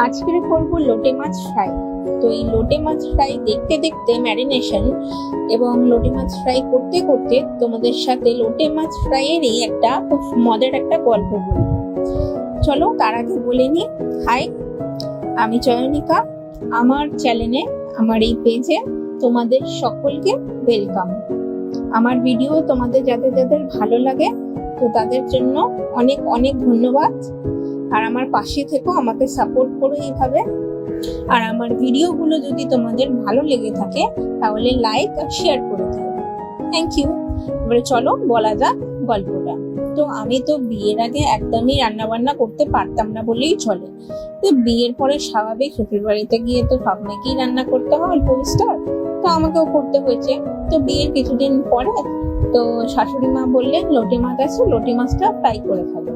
আজকে করব লোটে মাছ ফ্রাই। তো এই লোটে মাছ ফ্রাই দেখতে দেখতে ম্যারিনেশন এবং লোটে মাছ ফ্রাই করতে করতে তোমাদের সাথে লোটে মাছ ফ্রাইয়েরই একটা খুব মজার একটা গল্প বলবো। চলো তার আগে বলে নি, হাই, আমি চয়নিকা। আমার চ্যানেলে, আমার এই পেজে তোমাদের সকলকে ওয়েলকাম। আমার ভিডিও তোমাদের যাদের যাদের ভালো লাগে তো তাদের জন্য অনেক অনেক ধন্যবাদ। আর আমার পাশে থেকো, আমাকে সাপোর্ট করো এইভাবে। আর আমার ভিডিওগুলো যদি তোমাদের ভালো লেগে থাকে তাহলে লাইক আর শেয়ার করে দিও। Thank you. এবারে চলো বলা যাক গল্পটা। তো আমি তো বিয়ের আগে একদমই রান্না বান্না করতে পারতাম না বলেই চলে। তো বিয়ের পরে স্বাভাবিক শ্বশুর বাড়িতে গিয়ে তো সব মেয়েকেই রান্না করতে হয় অল্প বিস্তর, তো আমাকেও করতে হয়েছে। তো বিয়ের কিছুদিন পরে তো শাশুড়ি মা বললেন লোটে মাছ আছে, লোটে মাছটা ফ্রাই করে ফেলো।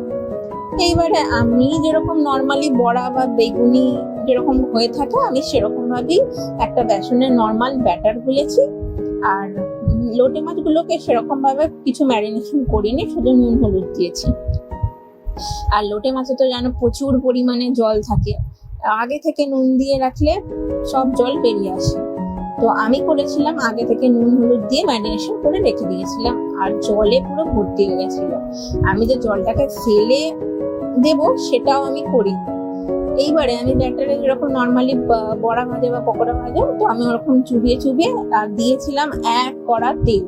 এইবারে আমি যেরকম নর্মালি বড়া বা বেগুনি যেরকম হয়ে থাকে আমি সেরকম ভাবেই একটা বেসনের নর্মাল ব্যাটার গুলেছি। আর লোটে মাছগুলোকে সেরকম ভাবে কিছু ম্যারিনেশন করিনি, শুধু নুন হলুদ দিয়েছি। আর লোটে মাছে তো জানো প্রচুর পরিমাণে জল থাকে, আগে থেকে নুন দিয়ে রাখলে সব জল বেরিয়ে আসে। তো আমি করেছিলাম আগে থেকে নুন হলুদ দিয়ে ম্যারিনেশন করে রেখে দিয়েছিলাম, আর জলে পুরো ভর্তি হয়ে গেছিল। আমি যে জলটাকে ফেলে দেবো সেটাও আমি করি। এইবারে আমি ব্যাটারে যেরকম নর্মালি বড়া ভাজে বা পকোড়া ভাজে, তো আমি ওরকম চুবিয়ে চুবিয়ে আর দিয়েছিলাম এক কড়া তেল।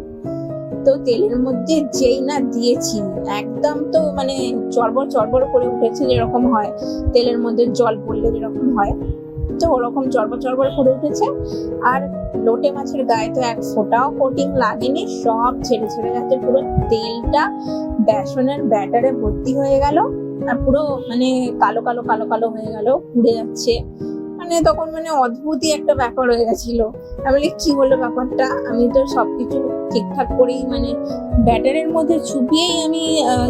তো তেলের মধ্যে যেই না দিয়েছি একদম তো মানে চড়বড় চড়বড় করে উঠেছে, যেরকম হয় তেলের মধ্যে জল পড়লে যেরকম হয়, তো ওরকম চড়বড় চড়বড় করে উঠেছে। আর লোটে মাছের গায়ে তো এক ফোঁটাও কোটিং লাগেনি, সব ছেড়ে ছেড়ে যাচ্ছে, পুরো তেলটা বেসনের ব্যাটারে ভর্তি হয়ে গেল। আর পুরো মানে কালো কালো কালো কালো হয়ে গেল, পুড়ে যাচ্ছে। মানে তখন মানে অদ্ভুতই একটা ব্যাপার হয়ে গেছিল। আমি বলি কি হলো ব্যাপারটা, আমি তো সবকিছু ঠিকঠাক করেই মানে ব্যাটারের মধ্যে চুবিয়েই আমি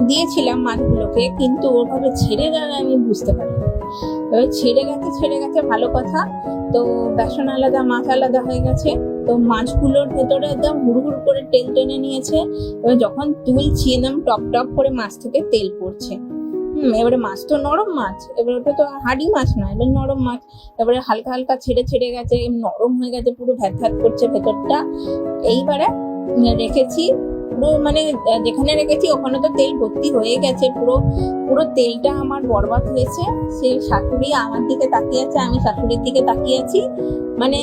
দিয়েছিলাম মাছগুলোকে, কিন্তু ওভাবে ছেড়ে যাবে আমি বুঝতে পারিনি। এবার ছেড়ে গেছে ভালো কথা। তো বেসন আলাদা মাছ আলাদা হয়ে গেছে, তো মাছগুলোর ভেতরে একদম হুড় করে তেল টেনে নিয়েছে। এবার যখন তুলছি একদম টপ টপ করে মাছ থেকে তেল পড়ছে। এবারে মাছ তো নরম মাছ, এবার ওটা তো হাঁড়ি মাছ না, এবার নরম মাছ। এবারে হালকা হালকা ছেড়ে গেছে, নরম হয়ে গেছে, পুরো ভ্যাত ভ্যাত করছে ভেতরটা। এইবারে রেখেছি পুরো মানে যেখানে রেখেছি ওখানে তো তেল ভর্তি হয়ে গেছে, পুরো পুরো তেলটা আমার বরবাদ হয়েছে। সে শাশুড়ি আমার দিকে তাকিয়ে আছে, আমি শাশুড়ির দিকে তাকিয়ে আছি, মানে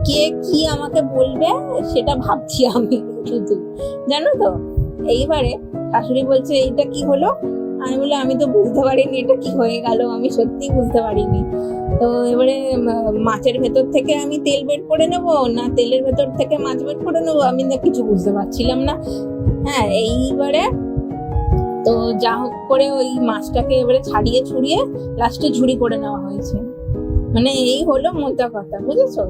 কে কি আমাকে বলবে সেটা ভাবছি আমি শুধু, জানো তো। এইবারে শাশুড়ি বলছে এইটা কি হলো, আমি বলে আমি তো বুঝতে পারিনি এটা কি হয়ে গেল, আমি সত্যি বুঝতে পারিনি। তো এবারে মাছের ভেতর থেকে আমি তেল বের করে নেব না তেলের ভেতর থেকে মাছ বের করে নেবো, আমি না কিছু বুঝতে পারছিলাম না। হ্যাঁ, এইবারে তো যা হোক করে ওই মাছটাকে এবারে ছাড়িয়ে ছুড়িয়ে লাস্টে ঝুড়ি করে নেওয়া হয়েছে। মানে এই হলো মোদ্দা কথা, বুঝেছো?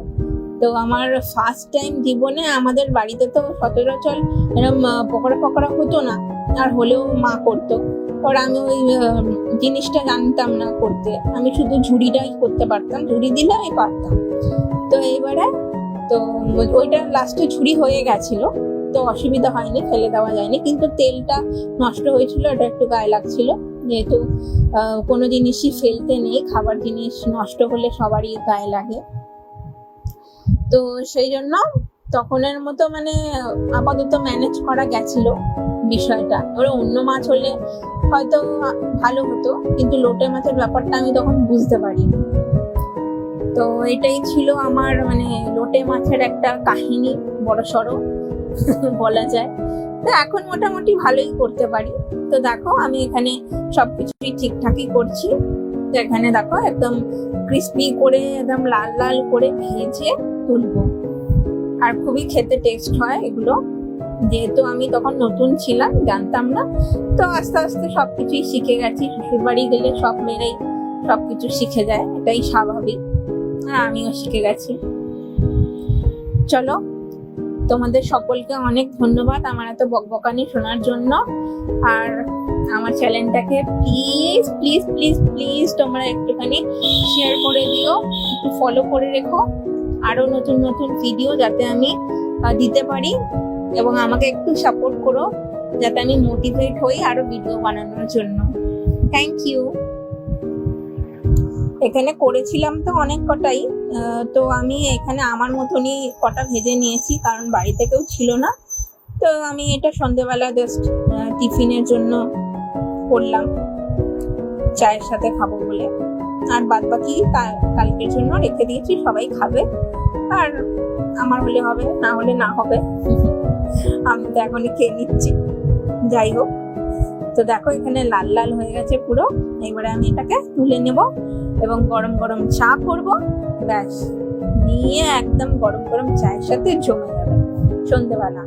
তো আমার ফার্স্ট টাইম জীবনে, আমাদের বাড়িতে তো সচরাচর এরকম পকোড়া পকোড়া হতো না, আর হলেও মা করতো। আর আমি ওই জিনিসটা জানতাম না করতে, আমি শুধু ঝুড়িটাই করতে পারতাম, ঝুড়ি দিলে আমি পারতাম। তো এইবারে তো ওইটা লাস্টে ঝুড়ি হয়ে গেছিল, তো অসুবিধা হয়নি, ফেলে দেওয়া যায়নি, কিন্তু তেলটা নষ্ট হয়েছিল, এটা একটু গায়ে লাগছিল। যেহেতু কোনো জিনিসই ফেলতে নেই, খাবার জিনিস নষ্ট হলে সবারই গায়ে লাগে, তো সেই জন্য তখনের মতো মানে আপাতত ম্যানেজ করা গেছিল বিষয়টা। এবারে অন্য মাছ হলে হয়তো ভালো হতো, কিন্তু লোটে মাছের ব্যাপারটা আমি তখন বুঝতে পারিনি। তো এটাই ছিল আমার মানে লোটে মাছের একটা কাহিনী, বড় সড়ো বলা যায়। তো এখন মোটামুটি ভালোই করতে পারি। তো দেখো আমি এখানে সবকিছুই ঠিকঠাকই করছি। তো এখানে দেখো একদম ক্রিস্পি করে একদম লাল লাল করে ভেজে তুলবো, আর খুবই খেতে টেস্ট হয় এগুলো। যেহেতু আমি তখন নতুন ছিলাম, জানতাম না, তো আস্তে আস্তে সবকিছুই শিখে গেছি। শ্বশুর বাড়ি গেলে সব মেয়েরাই সবকিছু শিখে যায়, এটাই স্বাভাবিক, আর আমিও শিখে গেছি। চলো, তোমাদের সকলকে অনেক ধন্যবাদ আমার এত বকবকানি শোনার জন্য। আর আমার চ্যানেলটাকে প্লিজ প্লিজ প্লিজ প্লিজ তোমরা একটুখানি শেয়ার করে দিও, একটু ফলো করে রেখো, আরো নতুন নতুন ভিডিও যাতে আমি দিতে পারি, এবং আমাকে একটু সাপোর্ট করো যাতে আমি মোটিভেট হই আরো ভিডিও বানানোর জন্য। Thank you. এখানে করেছিলাম তো অনেক কটাই, তো আমি এখানে আমার মতনই কটা ভেজে নিয়েছি, কারণ বাড়িতে কেউ ছিল না। তো আমি এটা সন্ধেবেলা জাস্ট টিফিনের জন্য করলাম, চায়ের সাথে খাবো বলে। আর বাদ বাকি কালকের জন্য রেখে দিয়েছি, সবাই খাবে। আর আমার হলে হবে, না হলে না হবে। আমি তো এখনই খেয়ে নিচ্ছি। যাই হোক, তো দেখো এখানে লাল লাল হয়ে গেছে পুরো। এবারে আমি এটাকে তুলে নেব এবং গরম গরম চা করব। ব্যাস, নিয়ে একদম গরম গরম চায়ের সাথে জমে যাবে সন্ধেবেলা।